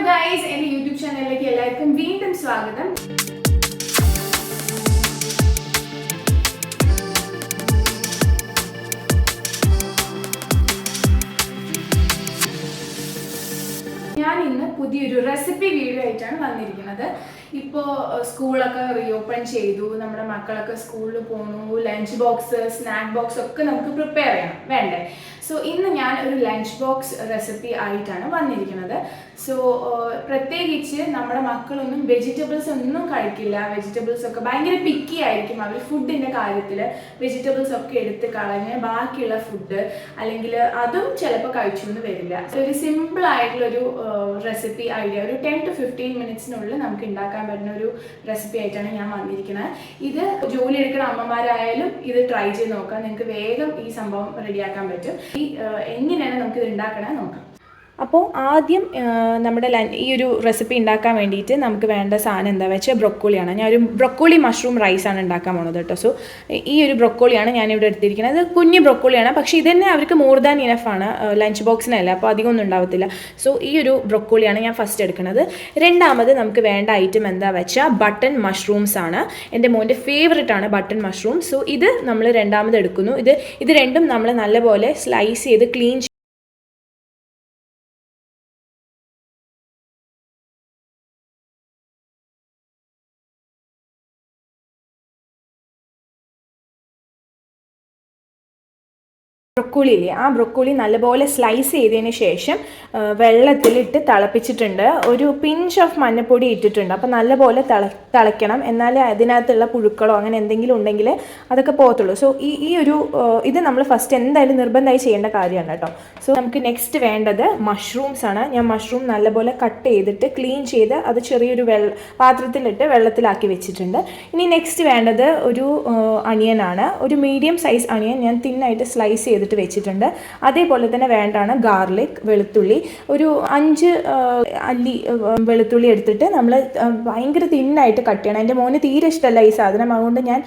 Guys, എൻ്റെ YouTube ചാനലിലേക്ക് എല്ലാവർക്കും വീണ്ടും സ്വാഗതം. ഞാൻ ഇന്ന് പുതിയൊരു റെസിപ്പി വീഡിയോ ആയിട്ടാണ് വന്നിരിക്കുന്നത്. ഇപ്പോൾ സ്കൂളൊക്കെ റീഓപ്പൺ ചെയ്തു, നമ്മുടെ മക്കളൊക്കെ സ്കൂളിൽ പോകുന്നു, ലഞ്ച് ബോക്സ്, സ്നാക്ക് ബോക്സ് ഒക്കെ നമുക്ക് പ്രിപ്പയർ ചെയ്യണം വേണ്ടേ. സോ ഇന്ന് ഞാൻ ഒരു ലഞ്ച് ബോക്സ് റെസിപ്പി ആയിട്ടാണ് വന്നിരിക്കുന്നത്. സോ പ്രത്യേകിച്ച് നമ്മുടെ മക്കളൊന്നും വെജിറ്റബിൾസ് ഒന്നും കഴിക്കില്ല. വെജിറ്റബിൾസ് ഒക്കെ ഭയങ്കര പിക്കി ആയിരിക്കും അവർ. ഫുഡിൻ്റെ കാര്യത്തിൽ വെജിറ്റബിൾസ് ഒക്കെ എടുത്ത് കളഞ്ഞ് ബാക്കിയുള്ള ഫുഡ് അല്ലെങ്കിൽ അതും ചിലപ്പോൾ കഴിച്ചൊന്നും വരില്ല. ഒരു സിമ്പിൾ ആയിട്ടുള്ളൊരു റെസിപ്പി ഐഡിയ, ഒരു 10 to 15 മിനിറ്റ്സിനുള്ളിൽ നമുക്ക് ഉണ്ടാക്കാൻ പറ്റുന്ന ഒരു റെസിപ്പി ആയിട്ടാണ് ഞാൻ വന്നിരിക്കുന്നത്. ഇത് ജോലി എടുക്കുന്ന അമ്മമാരായാലും ഇത് ട്രൈ ചെയ്ത് നോക്കാം. നിങ്ങൾക്ക് വേഗം ഈ സംഭവം റെഡിയാക്കാൻ പറ്റും. എങ്ങനെയാണ് നമുക്കിത് ഉണ്ടാക്കണേ നോക്കാം. അപ്പോൾ ആദ്യം നമ്മുടെ ഈ ഒരു റെസിപ്പി ഉണ്ടാക്കാൻ വേണ്ടിയിട്ട് നമുക്ക് വേണ്ട സാധനം എന്താ വെച്ചാൽ ബ്രൊക്കോളിയാണ്. ഞാനൊരു ബ്രൊക്കോളി മഷ്റൂം റൈസാണ് ഉണ്ടാക്കാൻ പോകുന്നത് കേട്ടോ. സോ ഈ ഒരു ബ്രൊക്കോളിയാണ് ഞാനിവിടെ എടുത്തിരിക്കുന്നത്. അത് കുഞ്ഞ് ബ്രൊക്കോളിയാണ്, പക്ഷേ ഇതന്നെ അവർക്ക് മോർ ദാൻ ഇനഫാണ്, ലഞ്ച് ബോക്സിനല്ല, അപ്പോൾ അധികം ഒന്നും ഉണ്ടാവത്തില്ല. സോ ഈ ഒരു ബ്രൊക്കോളിയാണ് ഞാൻ ഫസ്റ്റ് എടുക്കുന്നത്. രണ്ടാമത് നമുക്ക് വേണ്ട ഐറ്റം എന്താ വെച്ചാൽ ബട്ടൺ മഷ്റൂംസ് ആണ്. എൻ്റെ മോൻ്റെ ഫേവറേറ്റ് ആണ് ബട്ടൺ മഷ്റൂം. സോ ഇത് നമ്മൾ രണ്ടാമത് എടുക്കുന്നു. ഇത് രണ്ടും നമ്മൾ നല്ലപോലെ സ്ലൈസ് ചെയ്ത് ക്ലീൻ ബ്രൊക്കോളിയില്ലേ, ആ ബ്രൊക്കോളി നല്ലപോലെ സ്ലൈസ് ചെയ്തതിന് ശേഷം വെള്ളത്തിലിട്ട് തിളപ്പിച്ചിട്ടുണ്ട്. ഒരു പിഞ്ച് ഓഫ് മഞ്ഞൾപ്പൊടി ഇട്ടിട്ടുണ്ട്. അപ്പോൾ നല്ലപോലെ തിളയ്ക്കണം, എന്നാലേ അതിനകത്തുള്ള പുഴുക്കളോ അങ്ങനെ എന്തെങ്കിലും ഉണ്ടെങ്കിൽ അതൊക്കെ പോകത്തുള്ളൂ. സോ ഇത് നമ്മൾ ഫസ്റ്റ് എന്തായാലും നിർബന്ധമായി ചെയ്യേണ്ട കാര്യമാണ് കേട്ടോ. സോ നമുക്ക് നെക്സ്റ്റ് വേണ്ടത് മഷ്റൂംസ് ആണ്. ഞാൻ മഷ്റൂം നല്ലപോലെ കട്ട് ചെയ്തിട്ട് ക്ലീൻ ചെയ്ത് അത് ചെറിയൊരു പാത്രത്തിലിട്ട് വെള്ളത്തിലാക്കി വെച്ചിട്ടുണ്ട്. ഇനി നെക്സ്റ്റ് വേണ്ടത് ഒരു അണിയനാണ്. ഒരു മീഡിയം സൈസ് അണിയൻ ഞാൻ തിന്നായിട്ട് സ്ലൈസ് ചെയ്തിട്ട് വെച്ചിട്ടുണ്ട്. അതേപോലെ തന്നെ വേണ്ടാണ് ഗാർലിക്, വെളുത്തുള്ളി. ഒരു 5 അല്ലി വെളുത്തുള്ളി എടുത്തിട്ട് നമ്മൾ ഭയങ്കര തിന്നായിട്ട് കട്ട് ചെയ്യണം. എൻ്റെ മോന് തീരെ ഇഷ്ടമല്ല ഈ സാധനം, അതുകൊണ്ട് ഞാൻ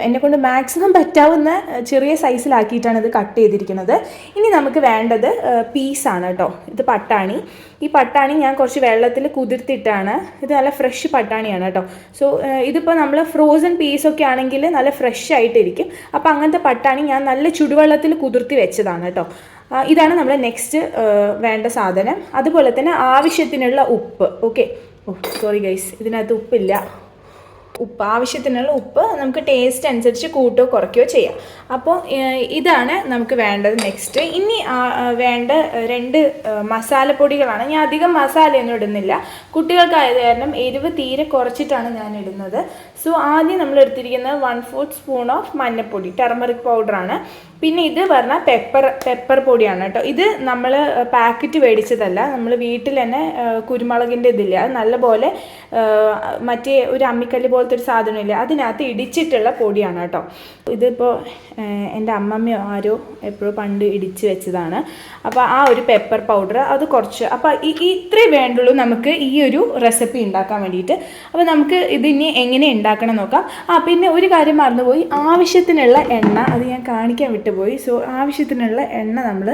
എന്നെക്കൊണ്ട് മാക്സിമം പറ്റാവുന്ന ചെറിയ സൈസിലാക്കിയിട്ടാണ് ഇത് കട്ട് ചെയ്തിരിക്കുന്നത്. ഇനി നമുക്ക് വേണ്ടത് പീസാണ് കേട്ടോ. ഇത് പട്ടാണി. ഈ പട്ടാണി ഞാൻ കുറച്ച് വെള്ളത്തിൽ കുതിർത്തിട്ടാണ്. ഇത് നല്ല ഫ്രഷ് പട്ടാണിയാണ് കേട്ടോ. സോ ഇതിപ്പോൾ നമ്മൾ ഫ്രോസൺ പീസൊക്കെ ആണെങ്കിൽ നല്ല ഫ്രഷ് ആയിട്ടിരിക്കും. അപ്പോൾ അങ്ങനത്തെ പട്ടാണി ഞാൻ നല്ല ചുടുവെള്ളത്തിൽ കുതിർത്തി വെച്ചതാണ് കേട്ടോ. ഇതാണ് നമ്മൾ നെക്സ്റ്റ് വേണ്ട സാധനം. അതുപോലെ തന്നെ ആവശ്യത്തിനുള്ള ഉപ്പ്. ഓക്കെ, സോറി ഗൈസ്, ഇതിനകത്ത് ഉപ്പില്ല. ആവശ്യത്തിനുള്ള ഉപ്പ് നമുക്ക് ടേസ്റ്റ് അനുസരിച്ച് കൂട്ടോ കുറയ്ക്കുകയോ ചെയ്യാം. അപ്പോൾ ഇതാണ് നമുക്ക് വേണ്ടത് നെക്സ്റ്റ്. ഇനി വേണ്ട 2 മസാലപ്പൊടികളാണ്. ഞാൻ അധികം മസാലയൊന്നും ഇടുന്നില്ല, കുട്ടികൾക്കായത് കാരണം എരിവ് തീരെ കുറച്ചിട്ടാണ് ഞാൻ ഇടുന്നത്. സോ ആദ്യം നമ്മൾ എടുത്തിരിക്കുന്നത് 1/4 സ്പൂൺ ഓഫ് മഞ്ഞൾപ്പൊടി, ടെർമറിക് പൗഡറാണ്. പിന്നെ ഇത് പറഞ്ഞാൽ പെപ്പർ പൊടിയാണ് കേട്ടോ. ഇത് നമ്മൾ പാക്കറ്റ് മേടിച്ചതല്ല, നമ്മൾ വീട്ടിൽ തന്നെ കുരുമുളകിൻ്റെ ഇതില്ല, അത് നല്ലപോലെ മറ്റേ ഒരു അമ്മിക്കല്ല് പോലത്തെ ഒരു സാധനമില്ല, അതിനകത്ത് ഇടിച്ചിട്ടുള്ള പൊടിയാണ് കേട്ടോ. ഇതിപ്പോൾ എൻ്റെ അമ്മമ്മയോ ആരോ എപ്പോഴും പണ്ട് ഇടിച്ച് വെച്ചതാണ്. അപ്പോൾ ആ ഒരു പെപ്പർ പൗഡർ അത് കുറച്ച്, അപ്പോൾ ഇത്രേ വേണ്ടുള്ളൂ നമുക്ക് ഈ ഒരു റെസിപ്പി ഉണ്ടാക്കാൻ വേണ്ടിയിട്ട്. അപ്പോൾ നമുക്ക് ഇതിനി എങ്ങനെ ഉണ്ടാക്കണം നോക്കാം. പിന്നെ ഒരു കാര്യം മറന്നുപോയി, ആവശ്യത്തിനുള്ള എണ്ണ, അത് ഞാൻ കാണിക്കാൻ വിട്ടുപോയി. സോ ആവശ്യത്തിനുള്ള എണ്ണ നമ്മൾ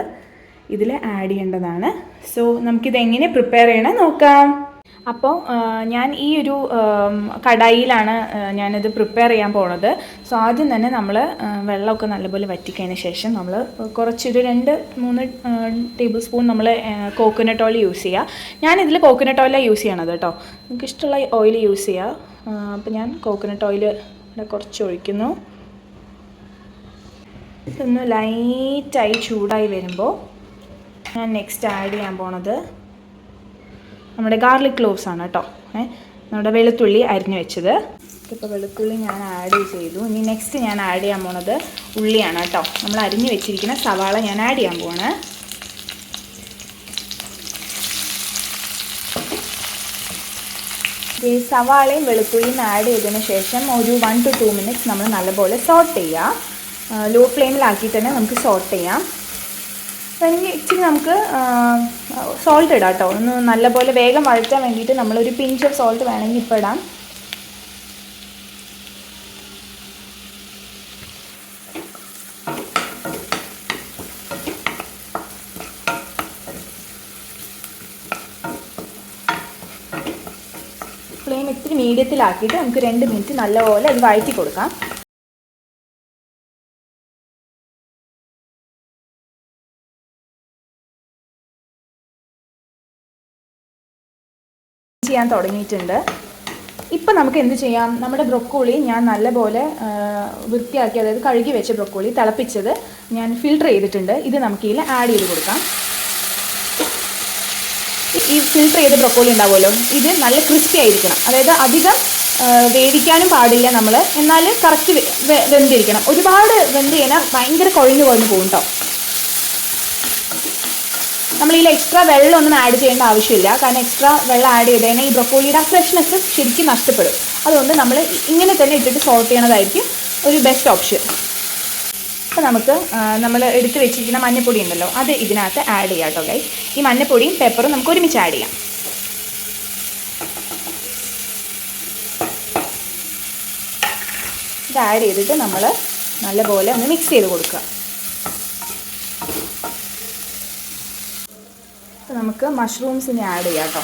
ഇതിൽ ആഡ് ചെയ്യേണ്ടതാണ്. സോ നമുക്കിത് എങ്ങനെ പ്രിപ്പയർ ചെയ്യണം നോക്കാം. അപ്പോൾ ഞാൻ ഈ ഒരു കടായിലാണ് ഞാനിത് പ്രിപ്പയർ ചെയ്യാൻ പോണത്. സോ ആദ്യം തന്നെ നമ്മൾ വെള്ളമൊക്കെ നല്ലപോലെ വറ്റിക്കതിന് ശേഷം നമ്മൾ കുറച്ചൊരു 2-3 ടേബിൾ സ്പൂൺ നമ്മൾ കോക്കനട്ട് ഓയിൽ യൂസ് ചെയ്യുക. ഞാനിതിൽ കോക്കനട്ട് ഓയിലാണ് യൂസ് ചെയ്യണത് കേട്ടോ. നിങ്ങൾക്ക് ഇഷ്ടമുള്ള ഓയിൽ യൂസ് ചെയ്യുക. അപ്പോൾ ഞാൻ കോക്കനട്ട് ഓയിൽ ഇവിടെ കുറച്ച് ഒഴിക്കുന്നു. ഇതൊന്ന് ലൈറ്റായി ചൂടായി വരുമ്പോൾ ഞാൻ നെക്സ്റ്റ് ആഡ് ചെയ്യാൻ പോണത് നമ്മുടെ ഗാർലിക് ക്ലോവ്സ് ആണ് കേട്ടോ. നമ്മുടെ വെളുത്തുള്ളി അരിഞ്ഞു വെച്ചത്. ഇപ്പോൾ വെളുത്തുള്ളി ഞാൻ ആഡ് ചെയ്തു. ഇനി നെക്സ്റ്റ് ഞാൻ ആഡ് ചെയ്യാൻ പോണത് ഉള്ളിയാണ് കേട്ടോ. നമ്മൾ അരിഞ്ഞു വെച്ചിരിക്കുന്ന സവാള ഞാൻ ആഡ് ചെയ്യാൻ പോവാണ്. ഈ സവാളയും വെളുത്തുള്ളിയും ആഡ് ചെയ്തതിന് ശേഷം ഒരു 1 to 2 മിനിറ്റ്സ് നമ്മൾ നല്ലപോലെ സോട്ട് ചെയ്യുക. ലോ ഫ്ലെയിമിലാക്കിയിട്ട് തന്നെ നമുക്ക് സോട്ട് ചെയ്യാം. അല്ലെങ്കിൽ ഇച്ചിരി നമുക്ക് സോൾട്ട് ഇടാം കേട്ടോ. ഒന്ന് നല്ലപോലെ വേഗം വഴറ്റാൻ വേണ്ടിയിട്ട് നമ്മളൊരു പിഞ്ച് ഓഫ് സോൾട്ട് വേണമെങ്കിൽ ഇപ്പോൾ ഇടാം. ഫ്ലെയിം ഇത്തിരി മീഡിയത്തിലാക്കിയിട്ട് നമുക്ക് 2 മിനിറ്റ് നല്ലപോലെ അത് വഴറ്റി കൊടുക്കാം. ചെയ്യാൻ തുടങ്ങിയിട്ടുണ്ട്. ഇപ്പം നമുക്ക് എന്ത് ചെയ്യാം, നമ്മുടെ ബ്രൊക്കോളി ഞാൻ നല്ലപോലെ വൃത്തിയാക്കി, അതായത് കഴുകി വെച്ച ബ്രൊക്കോളി തിളപ്പിച്ചത് ഞാൻ ഫിൽട്ടർ ചെയ്തിട്ടുണ്ട്. ഇത് നമുക്ക് ഇതിൽ ആഡ് ചെയ്ത് കൊടുക്കാം. ഈ ഫിൽട്ടർ ചെയ്ത ബ്രൊക്കോളി ഉണ്ടാവുമല്ലോ, ഇത് നല്ല ക്രിസ്പി ആയിരിക്കണം. അതായത് അധികം വേവിക്കാനും പാടില്ല നമ്മൾ, എന്നാൽ കറക്റ്റ് വെന്തിരിക്കണം. ഒരുപാട് വെന്ത് കഴിഞ്ഞാൽ ഭയങ്കര കുഴഞ്ഞു പോകും കേട്ടോ. നമ്മളിതിൽ എക്സ്ട്രാ വെള്ളമൊന്നും ആഡ് ചെയ്യേണ്ട ആവശ്യമില്ല. കാരണം എക്സ്ട്രാ വെള്ളം ആഡ് ചെയ്ത് കഴിഞ്ഞാൽ ഈ ബ്രൊക്കോളിയുടെ ഫ്രഷ്നെസ് ശരിക്കും നഷ്ടപ്പെടും. അതുകൊണ്ട് നമ്മൾ ഇങ്ങനെ തന്നെ ഇട്ടിട്ട് സോട്ട് ചെയ്യണതായിരിക്കും ഒരു ബെസ്റ്റ് ഓപ്ഷൻ. അപ്പോൾ നമുക്ക് നമ്മൾ എടുത്ത് വെച്ചിരിക്കുന്ന മഞ്ഞൾപ്പൊടി ഉണ്ടല്ലോ, അത് ഇതിനകത്ത് ആഡ് ചെയ്യാം കേട്ടോ ഗൈസ്. ഈ മഞ്ഞൾപ്പൊടിയും പെപ്പറും നമുക്ക് ഒരുമിച്ച് ആഡ് ചെയ്യാം. ഇത് ആഡ് ചെയ്തിട്ട് നമ്മൾ നല്ലപോലെ ഒന്ന് മിക്സ് ചെയ്ത് കൊടുക്കുക. നമുക്ക് മഷ്റൂംസിനെ ആഡ് ചെയ്യാം കേട്ടോ.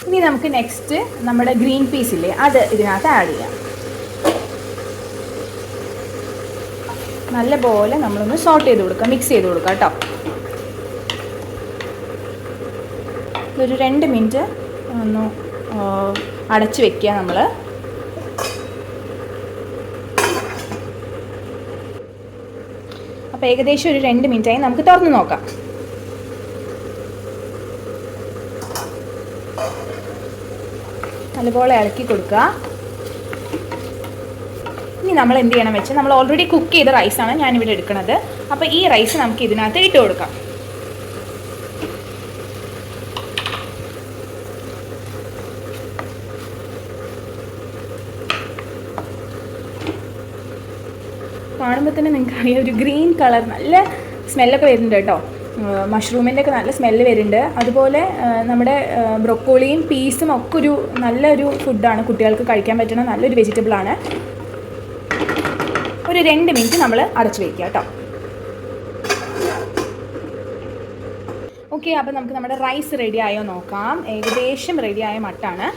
ഇനി നമുക്ക് നെക്സ്റ്റ് നമ്മുടെ ഗ്രീൻ പീസ് ഇല്ലേ, അത് ഇതിനകത്ത് ആഡ് ചെയ്യാം. നല്ലപോലെ നമ്മളൊന്ന് സോട്ട് ചെയ്ത് കൊടുക്കുക, മിക്സ് ചെയ്ത് കൊടുക്കുക കേട്ടോ. ഒരു 2 മിനിറ്റ് ഒന്ന് അടച്ച് വെക്കുക നമ്മൾ. അപ്പോൾ ഏകദേശം ഒരു 2 മിനിറ്റായി. നമുക്ക് തുറന്ന് നോക്കാം. നല്ലപോലെ ഇളക്കി കൊടുക്കുക. ഇനി നമ്മൾ എന്ത് ചെയ്യണം വെച്ചാൽ, നമ്മൾ ഓൾറെഡി കുക്ക് ചെയ്ത റൈസാണ് ഞാനിവിടെ എടുക്കുന്നത്. അപ്പോൾ ഈ റൈസ് നമുക്ക് ഇതിനകത്ത് ഇട്ട് കൊടുക്കാം. കാണുമ്പോൾ തന്നെ നിങ്ങൾക്ക് അറിയാം, ഒരു ഗ്രീൻ കളർ നല്ല സ്മെല്ലൊക്കെ വരുന്നുണ്ട് കേട്ടോ. മഷ്റൂമിൻ്റെ ഒക്കെ നല്ല സ്മെല്ല് വരുന്നുണ്ട്. അതുപോലെ നമ്മുടെ ബ്രൊക്കോളിയും പീസും ഒക്കെ ഒരു നല്ലൊരു ഫുഡാണ്, കുട്ടികൾക്ക് കഴിക്കാൻ പറ്റുന്ന നല്ലൊരു വെജിറ്റബിളാണ്. ഒരു 2 മിനിറ്റ് നമ്മൾ അടച്ചു വയ്ക്കുക കേട്ടോ. ഓക്കെ, അപ്പോൾ നമുക്ക് നമ്മുടെ റൈസ് റെഡി ആയോ നോക്കാം. ഏകദേശം റെഡി ആയ മട്ടാണ്.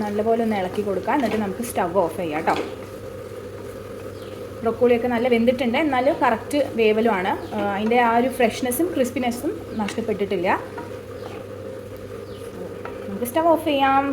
നല്ലപോലെ ഒന്ന് ഇളക്കി കൊടുക്കാം. എന്നിട്ട് നമുക്ക് സ്റ്റവ് ഓഫ് ചെയ്യാം കേട്ടോ. ബ്രൊക്കോളിയൊക്കെ നല്ല വെന്തിട്ടുണ്ട്, എന്നാലും കറക്റ്റ് വേവലുമാണ്. അതിൻ്റെ ആ ഒരു ഫ്രഷ്നെസ്സും ക്രിസ്പിനെസ്സും നഷ്ടപ്പെട്ടിട്ടില്ല. നമുക്ക് സ്റ്റവ് ഓഫ് ചെയ്യാം.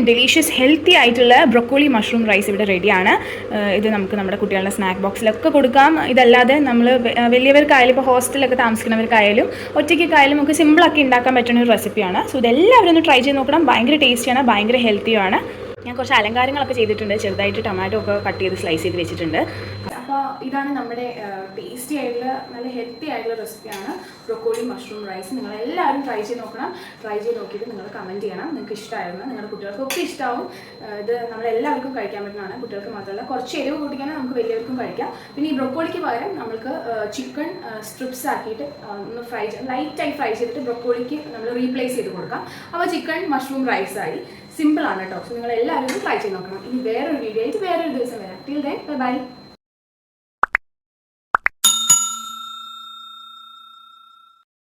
ഡെലീഷ്യസ് ഹെൽത്തി ആയിട്ടുള്ള ബ്രൊക്കോളി മഷ്റൂം റൈസ് ഇവിടെ റെഡിയാണ്. ഇത് നമുക്ക് നമ്മുടെ കുട്ടികളുടെ സ്നാക്ക് ബോക്സിലൊക്കെ കൊടുക്കാം. ഇതല്ലാതെ നമ്മൾ വലിയവർക്കായാലും ഇപ്പോൾ ഹോസ്റ്റലിലൊക്കെ താമസിക്കുന്നവർക്കായാലും ഒറ്റയ്ക്കായാലും നമുക്ക് സിമ്പിളാക്കി ഉണ്ടാക്കാൻ പറ്റുന്ന ഒരു റെസിപ്പിയാണ്. സോ ഇതെല്ലാവരും ഒന്ന് ട്രൈ ചെയ്ത് നോക്കണം. ഭയങ്കര ടേസ്റ്റിയാണ്, ഭയങ്കര ഹെൽത്തിയാണ്. ഞാൻ കുറച്ച് അലങ്കാരങ്ങളൊക്കെ ചെയ്തിട്ടുണ്ട്. ചെറുതായിട്ട് ടൊമാറ്റോ ഒക്കെ കട്ട് ചെയ്ത് സ്ലൈസ് ചെയ്ത് വെച്ചിട്ടുണ്ട്. അപ്പോൾ ഇതാണ് നമ്മുടെ ടേസ്റ്റി ആയിട്ടുള്ള നല്ല ഹെൽത്തി ആയിട്ടുള്ള റെസിപ്പിയാണ് ബ്രൊക്കോളി മഷ്റൂം റൈസ്. നിങ്ങളെല്ലാവരും ട്രൈ ചെയ്ത് നോക്കണം. ട്രൈ ചെയ്ത് നോക്കിയിട്ട് നിങ്ങൾ കമൻറ്റ് ചെയ്യണം നിങ്ങൾക്ക് ഇഷ്ടമായിരുന്നു. നിങ്ങളുടെ കുട്ടികൾക്കൊക്കെ ഇഷ്ടമാവും. ഇത് നമ്മളെല്ലാവർക്കും കഴിക്കാൻ പറ്റുന്നതാണ്, കുട്ടികൾക്ക് മാത്രമല്ല. കുറച്ച് എരിവ് കൂട്ടിക്കാൻ നമുക്ക് വലിയവർക്കും കഴിക്കാം. പിന്നെ ഈ ബ്രൊക്കോളിക്ക് പകരം നമുക്ക് ചിക്കൻ സ്ട്രിപ്സ് ആക്കിയിട്ട് ഒന്ന് ലൈറ്റായി ഫ്രൈ ചെയ്തിട്ട് ബ്രൊക്കോളിക്ക് നമ്മൾ റീപ്ലേസ് ചെയ്ത് കൊടുക്കാം. അപ്പോൾ ചിക്കൻ മഷ്റൂം റൈസായി. സിമ്പിളാണ് കേട്ടോ. സോ നിങ്ങൾ എല്ലാവരും ട്രൈ ചെയ്ത് നോക്കണം. ഇനി വേറൊരു വീഡിയോ ആയിട്ട് വേറൊരു ദിവസം വരാം. Till then bye.